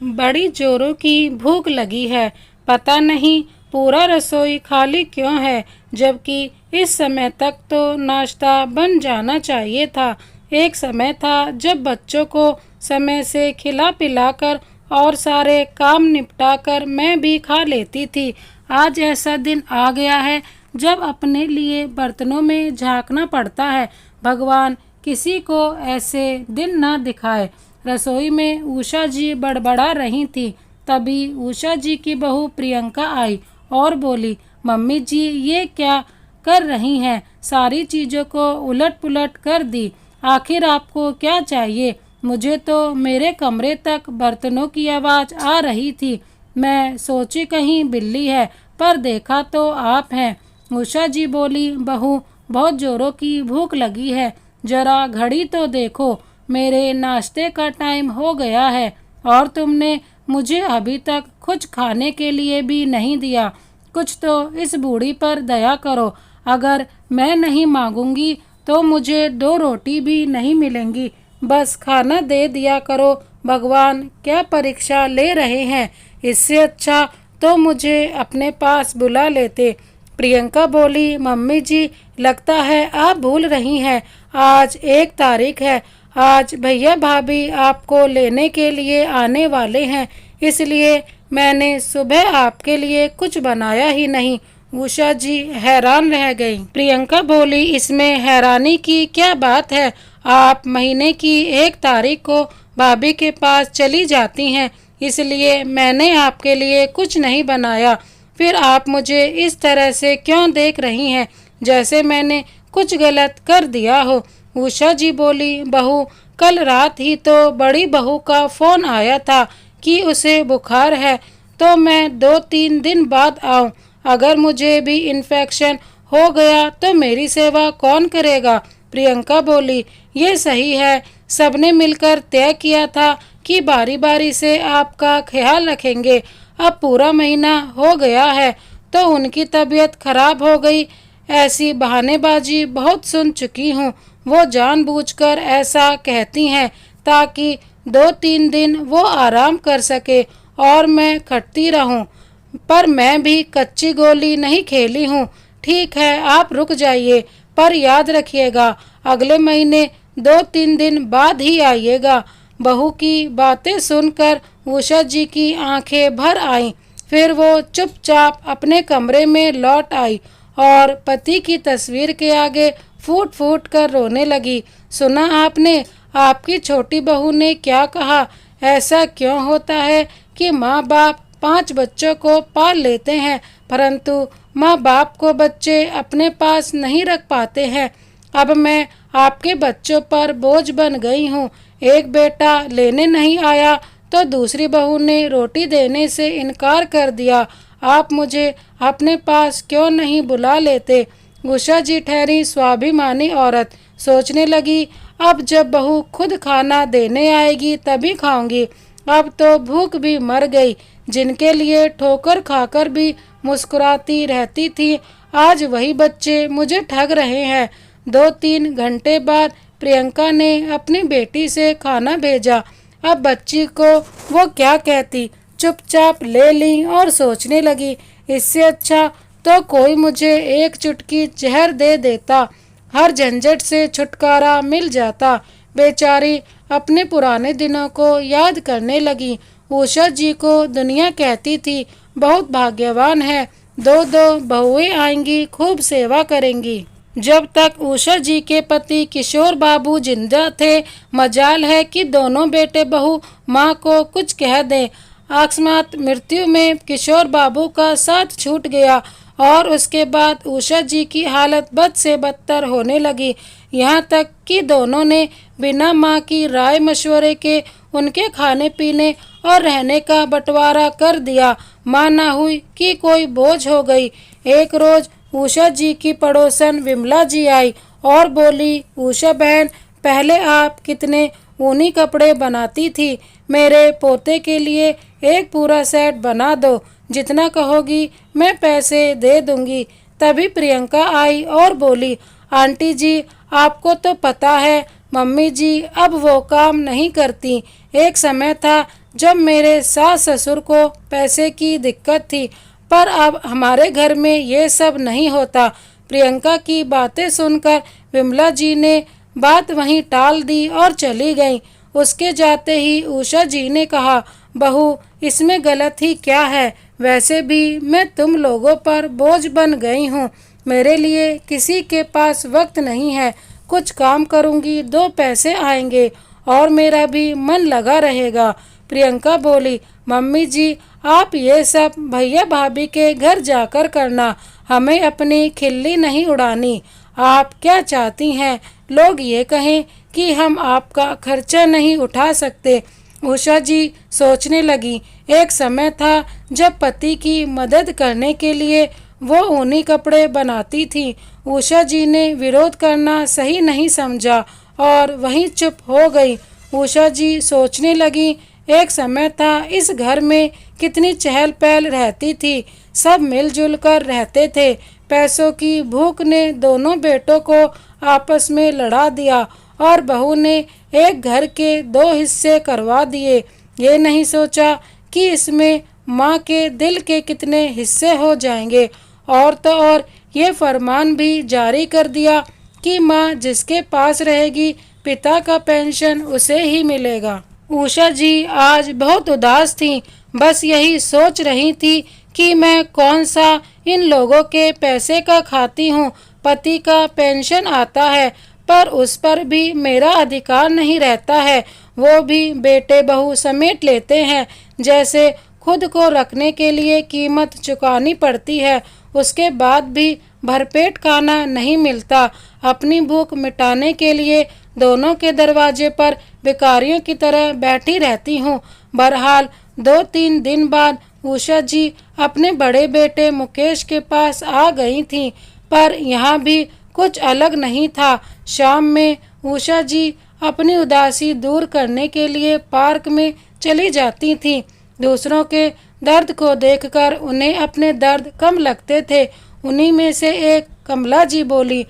बड़ी जोरों की भूख लगी है। पता नहीं पूरा रसोई खाली क्यों है, जबकि इस समय तक तो नाश्ता बन जाना चाहिए था। एक समय था जब बच्चों को समय से खिला पिलाकर और सारे काम निपटाकर मैं भी खा लेती थी। आज ऐसा दिन आ गया है जब अपने लिए बर्तनों में झांकना पड़ता है। भगवान किसी को ऐसे दिन ना दिखाए। रसोई में उषा जी बड़बड़ा रही थी। तभी उषा जी की बहू प्रियंका आई और बोली, मम्मी जी ये क्या कर रही हैं? सारी चीज़ों को उलट पुलट कर दी। आखिर आपको क्या चाहिए? मुझे तो मेरे कमरे तक बर्तनों की आवाज़ आ रही थी। मैं सोची कहीं बिल्ली है, पर देखा तो आप हैं। उषा जी बोली, बहू बहुत जोरों की भूख लगी है, जरा घड़ी तो देखो, मेरे नाश्ते का टाइम हो गया है और तुमने मुझे अभी तक कुछ खाने के लिए भी नहीं दिया। कुछ तो इस बूढ़ी पर दया करो। अगर मैं नहीं मांगूंगी तो मुझे 2 रोटी भी नहीं मिलेंगी। बस खाना दे दिया करो। भगवान क्या परीक्षा ले रहे हैं? इससे अच्छा तो मुझे अपने पास बुला लेते। प्रियंका बोली, मम्मी जी लगता है आप भूल रही हैं, आज 1 तारीख है। आज भैया भाभी आपको लेने के लिए आने वाले हैं, इसलिए मैंने सुबह आपके लिए कुछ बनाया ही नहीं। उषा जी हैरान रह गई। प्रियंका बोली, इसमें हैरानी की क्या बात है? आप महीने की 1 तारीख को भाभी के पास चली जाती हैं, इसलिए मैंने आपके लिए कुछ नहीं बनाया। फिर आप मुझे इस तरह से क्यों देख रही हैं, जैसे मैंने कुछ गलत कर दिया हो? उषा जी बोली, बहू कल रात ही तो बड़ी बहू का फ़ोन आया था कि उसे बुखार है, तो मैं 2-3 दिन बाद आऊं। अगर मुझे भी इन्फेक्शन हो गया तो मेरी सेवा कौन करेगा? प्रियंका बोली, ये सही है, सबने मिलकर तय किया था कि बारी बारी से आपका ख्याल रखेंगे। अब पूरा महीना हो गया है तो उनकी तबीयत खराब हो गई। ऐसी बहानेबाजी बहुत सुन चुकी हूँ। वो जानबूझकर ऐसा कहती हैं ताकि 2-3 दिन वो आराम कर सके और मैं खटती रहूं। पर मैं भी कच्ची गोली नहीं खेली हूँ। ठीक है, आप रुक जाइए, पर याद रखिएगा अगले महीने 2-3 दिन बाद ही आइएगा। बहू की बातें सुनकर उषा जी की आंखें भर आईं। फिर वो चुपचाप अपने कमरे में लौट आई और पति की तस्वीर के आगे फूट फूट कर रोने लगी। सुना आपने, आपकी छोटी बहू ने क्या कहा? ऐसा क्यों होता है कि माँ बाप 5 बच्चों को पाल लेते हैं, परंतु माँ बाप को बच्चे अपने पास नहीं रख पाते हैं। अब मैं आपके बच्चों पर बोझ बन गई हूँ। एक बेटा लेने नहीं आया तो दूसरी बहू ने रोटी देने से इनकार कर दिया। आप मुझे अपने पास क्यों नहीं बुला लेते? उषा जी ठहरी स्वाभिमानी औरत। सोचने लगी, अब जब बहू खुद खाना देने आएगी तभी खाऊंगी। अब तो भूख भी मर गई। जिनके लिए ठोकर खाकर भी मुस्कुराती रहती थी, आज वही बच्चे मुझे ठग रहे हैं। 2-3 घंटे बाद प्रियंका ने अपनी बेटी से खाना भेजा। अब बच्ची को वो क्या कहती, चुपचाप ले ली और सोचने लगी, इससे अच्छा तो कोई मुझे एक चुटकी जहर दे देता, हर झंझट से छुटकारा मिल जाता। बेचारी अपने पुराने दिनों को याद करने लगी। उषा जी को दुनिया कहती थी बहुत भाग्यवान है, 2-2 बहुएं आएंगी, खूब सेवा करेंगी। जब तक उषा जी के पति किशोर बाबू जिंदा थे, मजाल है कि दोनों बेटे बहू माँ को कुछ कह दें। अकस्मात मृत्यु में किशोर बाबू का साथ छूट गया और उसके बाद उषा जी की हालत बद से बदतर होने लगी। यहाँ तक कि दोनों ने बिना माँ की राय मशवरे के उनके खाने पीने और रहने का बंटवारा कर दिया। माँ ना हुई कि कोई बोझ हो गई। एक रोज उषा जी की पड़ोसन विमला जी आई और बोली, उषा बहन, पहले आप कितने ऊनी कपड़े बनाती थी, मेरे पोते के लिए एक पूरा सेट बना दो। जितना कहोगी मैं पैसे दे दूंगी। तभी प्रियंका आई और बोली, आंटी जी आपको तो पता है मम्मी जी अब वो काम नहीं करती। एक समय था जब मेरे सास ससुर को पैसे की दिक्कत थी, पर अब हमारे घर में ये सब नहीं होता। प्रियंका की बातें सुनकर विमला जी ने बात वहीं टाल दी और चली गईं। उसके जाते ही उषा जी ने कहा, बहू, इसमें गलत ही क्या है? वैसे भी मैं तुम लोगों पर बोझ बन गई हूँ। मेरे लिए किसी के पास वक्त नहीं है। कुछ काम करूँगी, 2 पैसे आएंगे और मेरा भी मन लगा रहेगा। प्रियंका बोली, मम्मी जी, आप ये सब भैया भाभी के घर जाकर करना, हमें अपनी खिल्ली नहीं उड़ानी। आप क्या चाहती हैं? लोग ये कहें कि हम आपका खर्चा नहीं उठा सकते। उषा जी सोचने लगी, एक समय था जब पति की मदद करने के लिए वो ऊनी कपड़े बनाती थी। उषा जी ने विरोध करना सही नहीं समझा और वहीं चुप हो गई। उषा जी सोचने लगी, एक समय था इस घर में कितनी चहल पहल रहती थी, सब मिलजुल कर रहते थे। पैसों की भूख ने दोनों बेटों को आपस में लड़ा दिया और बहू ने एक घर के 2 हिस्से करवा दिए। ये नहीं सोचा कि इसमें माँ के दिल के कितने हिस्से हो जाएंगे। और तो और ये फरमान भी जारी कर दिया कि माँ जिसके पास रहेगी, पिता का पेंशन उसे ही मिलेगा। उषा जी आज बहुत उदास थीं। बस यही सोच रही थी कि मैं कौन सा इन लोगों के पैसे का खाती हूँ। पति का पेंशन आता है, पर उस पर भी मेरा अधिकार नहीं रहता है। वो भी बेटे बहू समेट लेते हैं। जैसे खुद को रखने के लिए कीमत चुकानी पड़ती है, उसके बाद भी भरपेट खाना नहीं मिलता। अपनी भूख मिटाने के लिए दोनों के दरवाजे पर भिखारियों की तरह बैठी रहती हूँ। बहरहाल 2-3 दिन बाद उषा जी अपने बड़े बेटे मुकेश के पास आ गई थीं, पर यहाँ भी कुछ अलग नहीं था। शाम में उषा जी अपनी उदासी दूर करने के लिए पार्क में चली जाती थीं। दूसरों के दर्द को देखकर उन्हें अपने दर्द कम लगते थे। उन्हीं में से एक कमला जी बोली,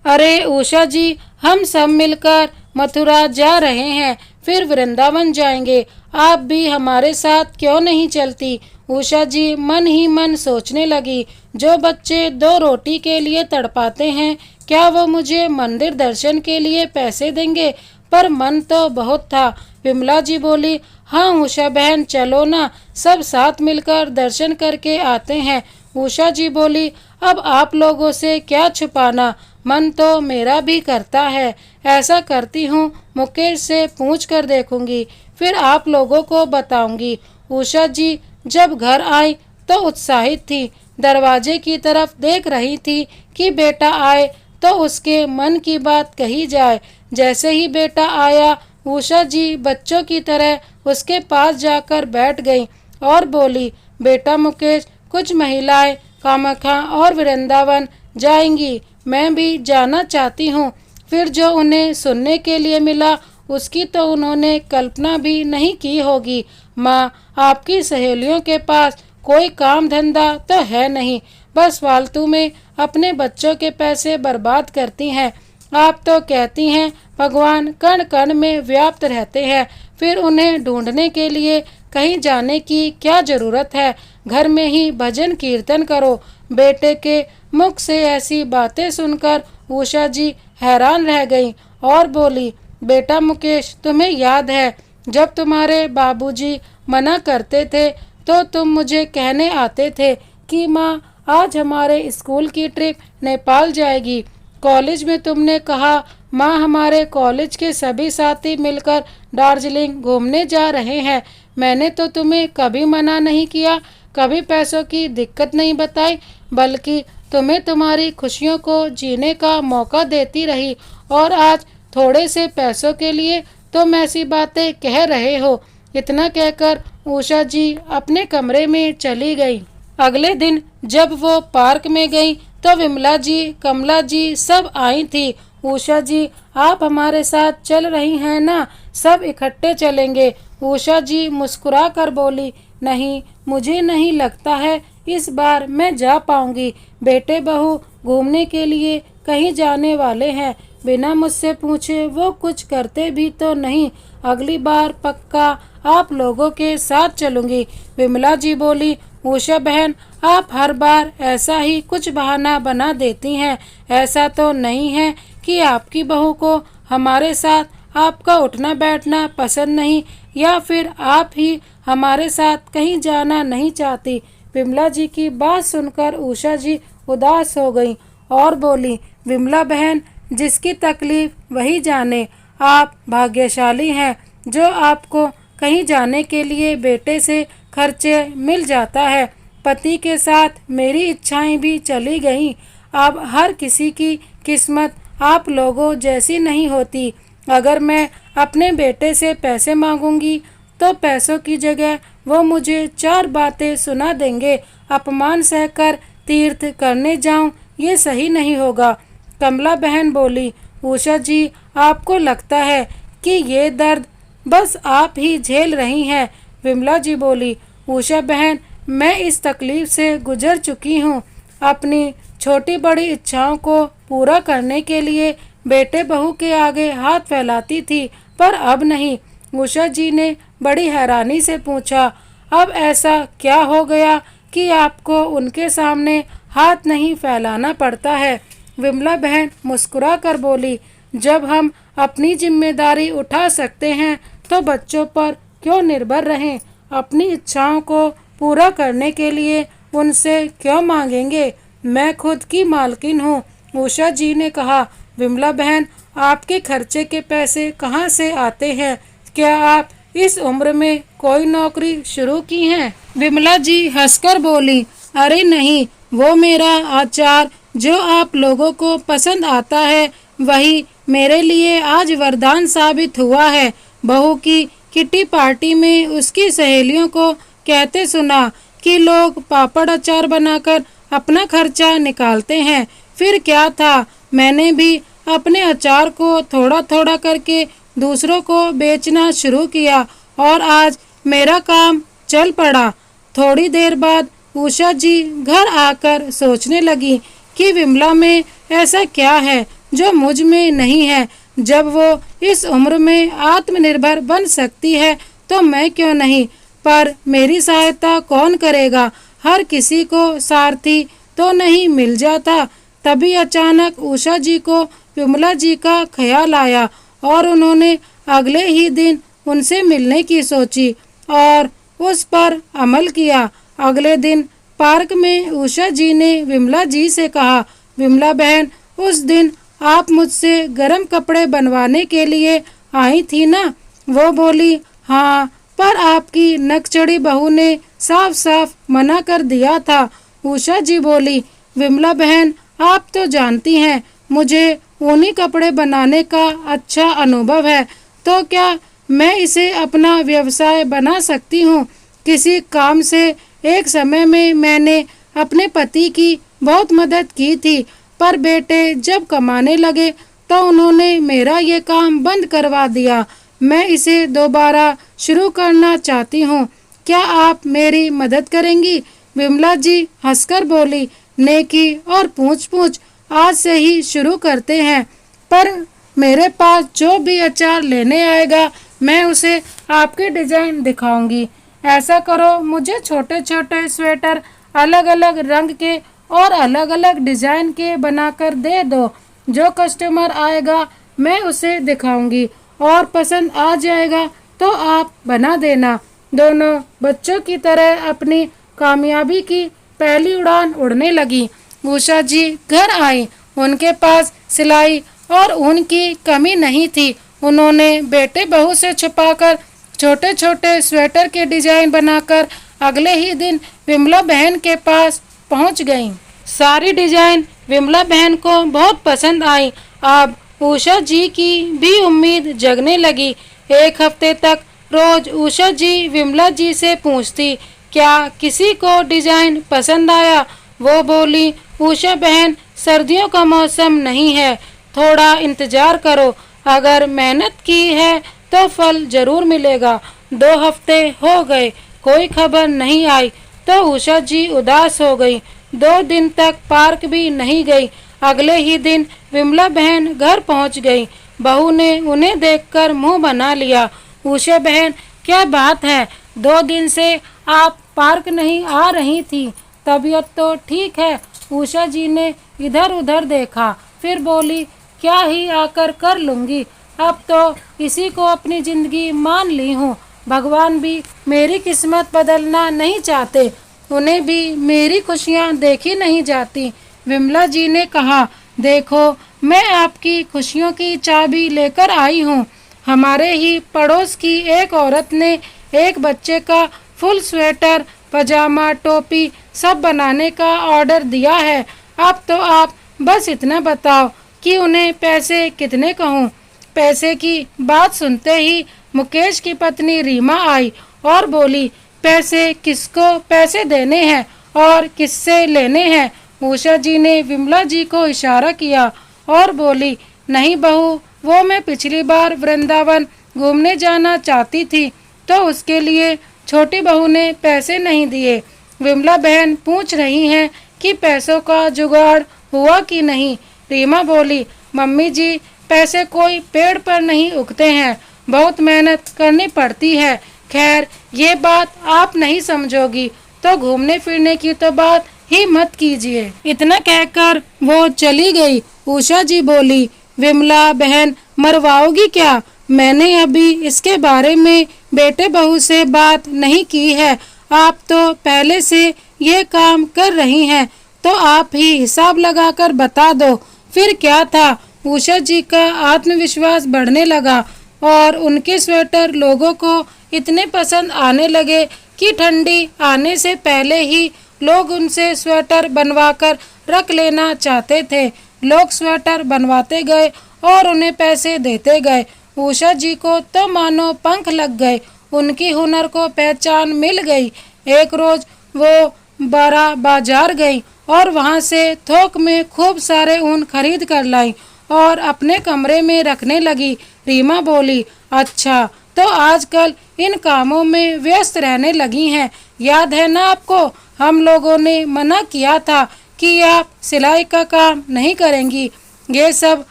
अरे उषा जी, हम सब मिलकर मथुरा जा रहे हैं, फिर वृंदावन जाएंगे। आप भी हमारे साथ क्यों नहीं चलती? उषा जी मन ही मन सोचने लगी, जो बच्चे 2 रोटी के लिए तड़पाते हैं, क्या वो मुझे मंदिर दर्शन के लिए पैसे देंगे? पर मन तो बहुत था। विमला जी बोली, हाँ उषा बहन, चलो ना, सब साथ मिलकर दर्शन करके आते हैं। उषा जी बोली, अब आप लोगों से क्या छुपाना, मन तो मेरा भी करता है। ऐसा करती हूँ, मुकेश से पूछ कर देखूंगी, फिर आप लोगों को बताऊंगी। उषा जी जब घर आई तो उत्साहित थी। दरवाजे की तरफ देख रही थी कि बेटा आए तो उसके मन की बात कही जाए। जैसे ही बेटा आया, उषा जी बच्चों की तरह उसके पास जाकर बैठ गई और बोली, बेटा मुकेश, कुछ महिलाएं कामाख्या और वृंदावन जाएंगी, मैं भी जाना चाहती हूँ। फिर जो उन्हें सुनने के लिए मिला, उसकी तो उन्होंने कल्पना भी नहीं की होगी। माँ, आपकी सहेलियों के पास कोई काम धंधा तो है नहीं, बस फालतू में अपने बच्चों के पैसे बर्बाद करती हैं। आप तो कहती हैं भगवान कण कण में व्याप्त रहते हैं, फिर उन्हें ढूंढने के लिए कहीं जाने की क्या जरूरत है? घर में ही भजन कीर्तन करो। बेटे के मुख से ऐसी बातें सुनकर उषा जी हैरान रह गईं और बोली, बेटा मुकेश, तुम्हें याद है जब तुम्हारे बाबूजी मना करते थे तो तुम मुझे कहने आते थे कि माँ, आज हमारे स्कूल की ट्रिप नेपाल जाएगी। कॉलेज में तुमने कहा, माँ, हमारे कॉलेज के सभी साथी मिलकर दार्जिलिंग घूमने जा रहे हैं। मैंने तो तुम्हें कभी मना नहीं किया, कभी पैसों की दिक्कत नहीं बताई, बल्कि तुम्हें तुम्हारी खुशियों को जीने का मौका देती रही, और आज थोड़े से पैसों के लिए तुम ऐसी बातें कह रहे हो। इतना कहकर उषा जी अपने कमरे में चली गई। अगले दिन जब वो पार्क में गई तो विमला जी, कमला जी सब आई थी। उषा जी, आप हमारे साथ चल रही हैं ना? सब इकट्ठे चलेंगे। उषा जी मुस्कुरा कर बोली, नहीं, मुझे नहीं लगता है इस बार मैं जा पाऊंगी। बेटे बहू घूमने के लिए कहीं जाने वाले हैं, बिना मुझसे पूछे वो कुछ करते भी तो नहीं। अगली बार पक्का आप लोगों के साथ चलूंगी। विमला जी बोली, उषा बहन, आप हर बार ऐसा ही कुछ बहाना बना देती हैं। ऐसा तो नहीं है कि आपकी बहू को हमारे साथ आपका उठना बैठना पसंद नहीं, या फिर आप ही हमारे साथ कहीं जाना नहीं चाहती। विमला जी की बात सुनकर उषा जी उदास हो गई और बोली, विमला बहन, जिसकी तकलीफ वही जाने। आप भाग्यशाली हैं जो आपको कहीं जाने के लिए बेटे से खर्चे मिल जाता है। पति के साथ मेरी इच्छाएं भी चली गईं। अब हर किसी की किस्मत आप लोगों जैसी नहीं होती। अगर मैं अपने बेटे से पैसे मांगूंगी तो पैसों की जगह वो मुझे 4 बातें सुना देंगे। अपमान सहकर तीर्थ करने जाऊं, ये सही नहीं होगा। कमला बहन बोली, उषा जी, आपको लगता है कि ये दर्द बस आप ही झेल रही हैं। विमला जी बोली, उषा बहन, मैं इस तकलीफ से गुजर चुकी हूँ। अपनी छोटी बड़ी इच्छाओं को पूरा करने के लिए बेटे बहू के आगे हाथ फैलाती थी, पर अब नहीं। उषा जी ने बड़ी हैरानी से पूछा, अब ऐसा क्या हो गया कि आपको उनके सामने हाथ नहीं फैलाना पड़ता है? विमला बहन मुस्कुरा कर बोली, जब हम अपनी जिम्मेदारी उठा सकते हैं तो बच्चों पर क्यों निर्भर रहें? अपनी इच्छाओं को पूरा करने के लिए उनसे क्यों मांगेंगे? मैं खुद की मालकिन हूँ। उषा जी ने कहा, विमला बहन, आपके खर्चे के पैसे कहाँ से आते हैं? क्या आप इस उम्र में कोई नौकरी शुरू की है? विमला जी हंसकर बोली, अरे नहीं, वो मेरा आचार जो आप लोगों को पसंद आता है वही मेरे लिए आज वरदान साबित हुआ है। बहू की किटी पार्टी में उसकी सहेलियों को कहते सुना कि लोग पापड़ अचार बनाकर अपना खर्चा निकालते हैं। फिर क्या था, मैंने भी अपने अचार को थोड़ा थोड़ा करके दूसरों को बेचना शुरू किया और आज मेरा काम चल पड़ा। थोड़ी देर बाद उषा जी घर आकर सोचने लगी कि विमला में ऐसा क्या है जो मुझ में नहीं है। जब वो इस उम्र में आत्मनिर्भर बन सकती है तो मैं क्यों नहीं? पर मेरी सहायता कौन करेगा? हर किसी को सारथी तो नहीं मिल जाता। तभी अचानक उषा जी को विमला जी का ख्याल आया और उन्होंने अगले ही दिन उनसे मिलने की सोची और उस पर अमल किया। अगले दिन पार्क में उषा जी ने विमला जी से कहा, विमला बहन, उस दिन आप मुझसे गर्म कपड़े बनवाने के लिए आई थी ना? वो बोली, हाँ, पर आपकी नकचढ़ी बहू ने साफ साफ मना कर दिया था। उषा जी बोली, विमला बहन, आप तो जानती हैं मुझे ऊनी कपड़े बनाने का अच्छा अनुभव है, तो क्या मैं इसे अपना व्यवसाय बना सकती हूँ? किसी काम से एक समय में मैंने अपने पति की बहुत मदद की थी, पर बेटे जब कमाने लगे तो उन्होंने मेरा ये काम बंद करवा दिया। मैं इसे दोबारा शुरू करना चाहती हूँ। क्या आप मेरी मदद करेंगी? विमला जी हंसकर बोली, नेकी और पूछ आज से ही शुरू करते हैं, पर मेरे पास जो भी अचार लेने आएगा मैं उसे आपके डिजाइन दिखाऊंगी। ऐसा करो, मुझे छोटे छोटे स्वेटर अलग अलग रंग के और अलग अलग डिजाइन के बनाकर दे दो। जो कस्टमर आएगा मैं उसे दिखाऊंगी और पसंद आ जाएगा तो आप बना देना। दोनों बच्चों की तरह अपनी कामयाबी की पहली उड़ान उड़ने लगी। उषा जी घर आई। उनके पास सिलाई और ऊन की कमी नहीं थी। उन्होंने बेटे बहू से छुपाकर छोटे छोटे स्वेटर के डिजाइन बनाकर अगले ही दिन विमला बहन के पास पहुंच गईं। सारी डिजाइन विमला बहन को बहुत पसंद आई। अब उषा जी की भी उम्मीद जगने लगी। एक हफ्ते तक रोज उषा जी विमला जी से पूछती, क्या किसी को डिजाइन पसंद आया? वो बोली, उषा बहन, सर्दियों का मौसम नहीं है, थोड़ा इंतजार करो। अगर मेहनत की है तो फल जरूर मिलेगा। 2 हफ्ते हो गए, कोई खबर नहीं आई तो उषा जी उदास हो गई। 2 दिन तक पार्क भी नहीं गई। अगले ही दिन विमला बहन घर पहुंच गई। बहू ने उन्हें देखकर मुंह बना लिया। उषा बहन, क्या बात है, 2 दिन से आप पार्क नहीं आ रही थी। तबीयत तो ठीक है। उषा जी ने इधर उधर देखा, फिर बोली, क्या ही आकर कर लूँगी, अब तो इसी को अपनी जिंदगी मान ली हूँ। भगवान भी मेरी किस्मत बदलना नहीं चाहते, उन्हें भी मेरी खुशियाँ देखी नहीं जाती। विमला जी ने कहा, देखो मैं आपकी खुशियों की चाबी लेकर आई हूँ। हमारे ही पड़ोस की एक औरत ने एक बच्चे का फुल स्वेटर, पजामा, टोपी सब बनाने का ऑर्डर दिया है। अब तो आप बस इतना बताओ कि उन्हें पैसे कितने कहूँ। पैसे की बात सुनते ही मुकेश की पत्नी रीमा आई और बोली, पैसे किसको पैसे देने हैं और किससे लेने हैं। उषा जी ने विमला जी को इशारा किया और बोली, नहीं बहू, वो मैं पिछली बार वृंदावन घूमने जाना चाहती थी तो उसके लिए छोटी बहू ने पैसे नहीं दिए। विमला बहन पूछ रही हैं कि पैसों का जुगाड़ हुआ कि नहीं। रीमा बोली, मम्मी जी, पैसे कोई पेड़ पर नहीं उगते हैं, बहुत मेहनत करनी पड़ती है। खैर ये बात आप नहीं समझोगी तो घूमने फिरने की तो बात ही मत कीजिए। इतना कहकर वो चली गई। उषा जी बोली, विमला बहन, मरवाओगी क्या? मैंने अभी इसके बारे में बेटे बहू से बात नहीं की है। आप तो पहले से ये काम कर रही हैं, तो आप ही हिसाब लगाकर बता दो। फिर क्या था, उषा जी का आत्मविश्वास बढ़ने लगा और उनके स्वेटर लोगों को इतने पसंद आने लगे कि ठंडी आने से पहले ही लोग उनसे स्वेटर बनवाकर रख लेना चाहते थे। लोग स्वेटर बनवाते गए और उन्हें पैसे देते गए। उषा जी को तो मानो पंख लग गए, उनकी हुनर को पहचान मिल गई। एक रोज वो बड़ा बाजार गई और वहां से थोक में खूब सारे ऊन खरीद कर लाई और अपने कमरे में रखने लगी। रीमा बोली, अच्छा तो आजकल इन कामों में व्यस्त रहने लगी हैं। याद है ना आपको, हम लोगों ने मना किया था कि आप सिलाई का काम नहीं करेंगी। ये सब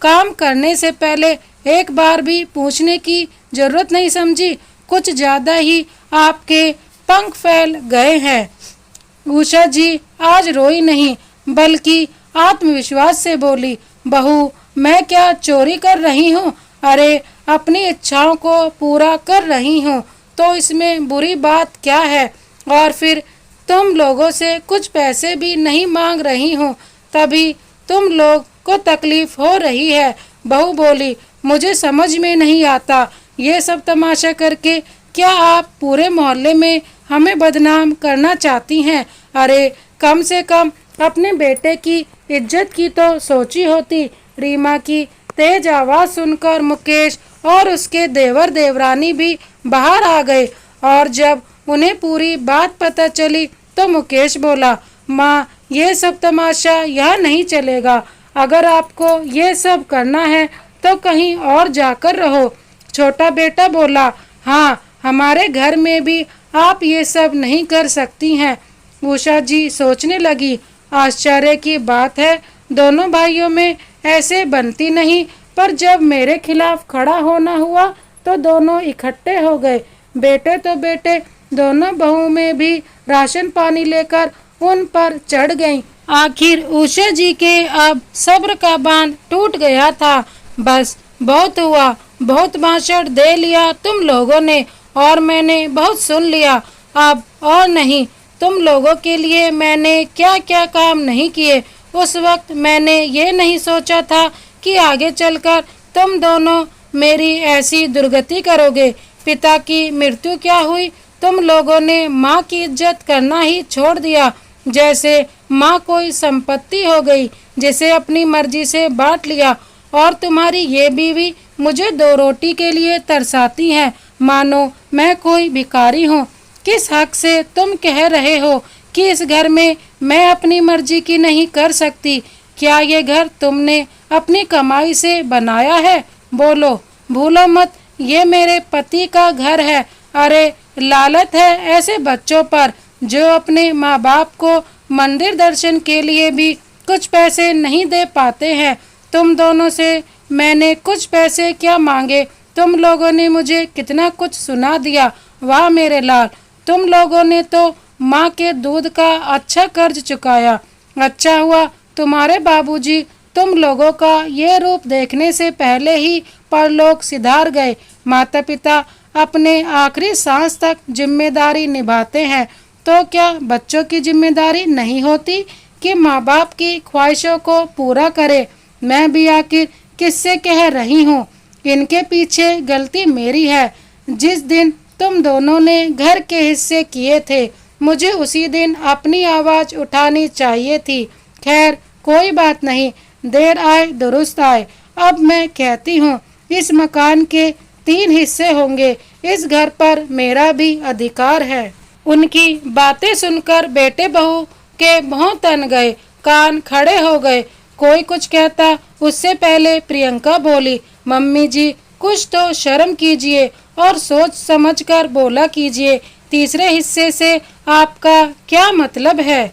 काम करने से पहले एक बार भी पूछने की जरूरत नहीं समझी। कुछ ज्यादा ही आपके पंख फैल गए हैं। उषा जी आज रोई नहीं बल्कि आत्मविश्वास से बोली, बहू, मैं क्या चोरी कर रही हूँ? अरे अपनी इच्छाओं को पूरा कर रही हूँ तो इसमें बुरी बात क्या है? और फिर तुम लोगों से कुछ पैसे भी नहीं मांग रही हूँ, तभी तुम लोग को तकलीफ हो रही है। बहू बोली, मुझे समझ में नहीं आता, ये सब तमाशा करके क्या आप पूरे मोहल्ले में हमें बदनाम करना चाहती हैं? अरे कम से कम अपने बेटे की इज्जत की तो सोची होती। रीमा की तेज आवाज सुनकर मुकेश और उसके देवर देवरानी भी बाहर आ गए और जब उन्हें पूरी बात पता चली तो मुकेश बोला, माँ, ये सब तमाशा यहाँ नहीं चलेगा। अगर आपको ये सब करना है तो कहीं और जाकर रहो। छोटा बेटा बोला, हाँ, हमारे घर में भी आप ये सब नहीं कर सकती हैं। उषा जी सोचने लगी, आश्चर्य की बात है, दोनों भाइयों में ऐसे बनती नहीं, पर जब मेरे खिलाफ खड़ा होना हुआ तो दोनों इकट्ठे हो गए। बेटे तो बेटे, दोनों बहू में भी राशन पानी लेकर उन पर चढ़ गईं। आखिर उषा जी के अब सब्र का बांध टूट गया था। बस बहुत हुआ, बहुत भाषण दे लिया तुम लोगों ने और मैंने बहुत सुन लिया, अब और नहीं। तुम लोगों के लिए मैंने क्या क्या काम नहीं किए। उस वक्त मैंने ये नहीं सोचा था कि आगे चलकर तुम दोनों मेरी ऐसी दुर्गति करोगे। पिता की मृत्यु क्या हुई, तुम लोगों ने माँ की इज्जत करना ही छोड़ दिया, जैसे माँ कोई संपत्ति हो गई जिसे अपनी मर्जी से बांट लिया। और तुम्हारी ये बीवी मुझे 2 रोटी के लिए तरसाती है, मानो मैं कोई भिखारी हूँ। किस हक से तुम कह रहे हो कि इस घर में मैं अपनी मर्जी की नहीं कर सकती? क्या ये घर तुमने अपनी कमाई से बनाया है? बोलो, भूलो मत, ये मेरे पति का घर है। अरे लालत है ऐसे बच्चों पर जो अपने माँ बाप को मंदिर दर्शन के लिए भी कुछ पैसे नहीं दे पाते हैं। तुम दोनों से मैंने कुछ पैसे क्या मांगे, तुम लोगों ने मुझे कितना कुछ सुना दिया। वाह मेरे लाल, तुम लोगों ने तो माँ के दूध का अच्छा कर्ज चुकाया। अच्छा हुआ तुम्हारे बाबूजी तुम लोगों का ये रूप देखने से पहले ही परलोक सिधार गए। माता पिता अपने आखिरी सांस तक जिम्मेदारी निभाते हैं, तो क्या बच्चों की जिम्मेदारी नहीं होती कि माँ बाप की ख्वाहिशों को पूरा करे। मैं भी आखिर किससे कह रही हूँ, इनके पीछे गलती मेरी है। जिस दिन तुम दोनों ने घर के हिस्से किए थे, मुझे उसी दिन अपनी आवाज़ उठानी चाहिए थी। खैर कोई बात नहीं, देर आए दुरुस्त आए। अब मैं कहती हूँ, इस मकान के 3 हिस्से होंगे। इस घर पर मेरा भी अधिकार है। उनकी बातें सुनकर बेटे बहू के भौं तन गए, कान खड़े हो गए। कोई कुछ कहता उससे पहले प्रियंका बोली, मम्मी जी कुछ तो शर्म कीजिए और सोच समझकर बोला कीजिए। तीसरे हिस्से से आपका क्या मतलब है?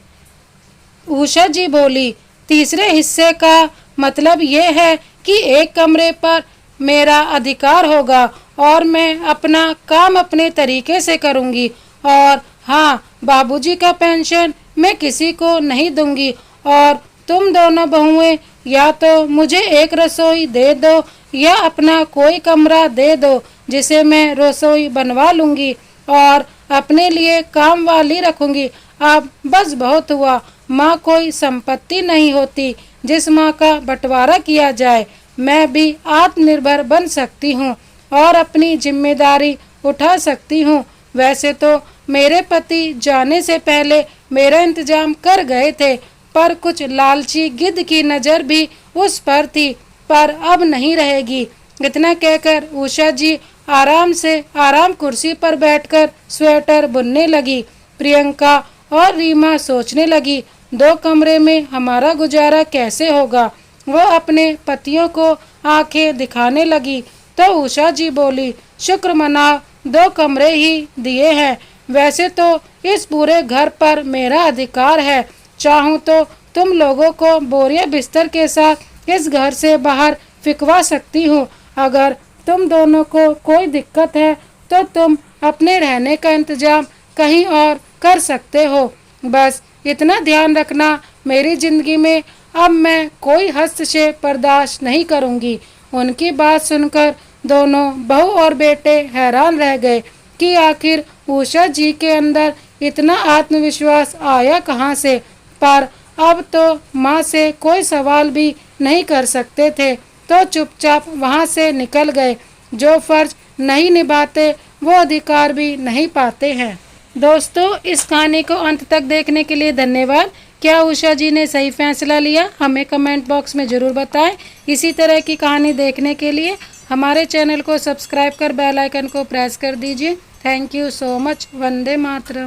उषा जी बोली, तीसरे हिस्से का मतलब ये है कि एक कमरे पर मेरा अधिकार होगा और मैं अपना काम अपने तरीके से करूंगी। और हाँ, बाबूजी का पेंशन मैं किसी को नहीं दूंगी। और तुम दोनों बहुएं या तो मुझे एक रसोई दे दो या अपना कोई कमरा दे दो जिसे मैं रसोई बनवा लूंगी और अपने लिए काम वाली रखूंगी। अब बस बहुत हुआ। माँ कोई संपत्ति नहीं होती जिस माँ का बंटवारा किया जाए। मैं भी आत्मनिर्भर बन सकती हूँ और अपनी जिम्मेदारी उठा सकती हूँ। वैसे तो मेरे पति जाने से पहले मेरा इंतजाम कर गए थे, पर कुछ लालची गिद्ध की नज़र भी उस पर थी, पर अब नहीं रहेगी। इतना कहकर उषा जी आराम कुर्सी पर बैठकर स्वेटर बुनने लगी। प्रियंका और रीमा सोचने लगी, 2 कमरे में हमारा गुजारा कैसे होगा। वो अपने पतियों को आंखें दिखाने लगी तो उषा जी बोली, शुक्र मनाओ 2 कमरे ही दिए हैं। वैसे तो इस पूरे घर पर मेरा अधिकार है। चाहूँ तो तुम लोगों को बोरिया बिस्तर के साथ इस घर से बाहर फिकवा सकती हूँ। अगर तुम दोनों को कोई दिक्कत है तो तुम अपने रहने का इंतजाम कहीं और कर सकते हो। बस इतना ध्यान रखना, मेरी जिंदगी में अब मैं कोई हस्तक्षेप बर्दाश्त नहीं करूँगी। उनकी बात सुनकर दोनों बहू और बेटे हैरान रह गए कि आखिर उषा जी के अंदर इतना आत्मविश्वास आया कहाँ से। पर अब तो माँ से कोई सवाल भी नहीं कर सकते थे, तो चुपचाप वहाँ से निकल गए। जो फर्ज नहीं निभाते वो अधिकार भी नहीं पाते हैं। दोस्तों, इस कहानी को अंत तक देखने के लिए धन्यवाद। क्या उषा जी ने सही फैसला लिया? हमें कमेंट बॉक्स में ज़रूर बताएं। इसी तरह की कहानी देखने के लिए हमारे चैनल को सब्सक्राइब कर बेल आइकन को प्रेस कर दीजिए। Thank you so much. Vande Mataram.